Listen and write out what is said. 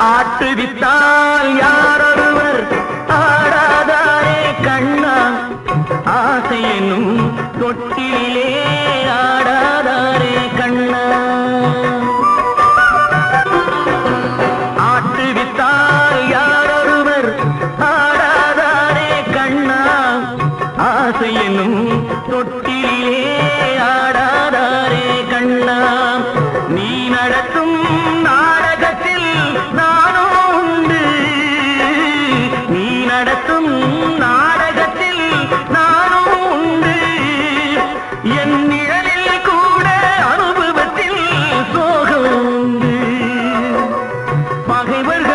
ஆட்டுவித்தால் யாரொருவர் ஆடாதாரே கண்ணா ஆசை என்னும் தொட்டிலே ஆடாதாரே கண்ணா ஆட்டுவித்தால் யாரொருவர் ஆடாதாரே கண்ணா ஆசை என்னும் தொட்டிலே ஆடாதாரே கண்ணா நீ நடத்தும் நாடகத்தில் நானும் உண்டு நீ நடத்தும் நாடகத்தில் நானும் உண்டு என் நிழலில் கூட அனுபவத்தில் சோகம் உண்டு பகைவர்கள்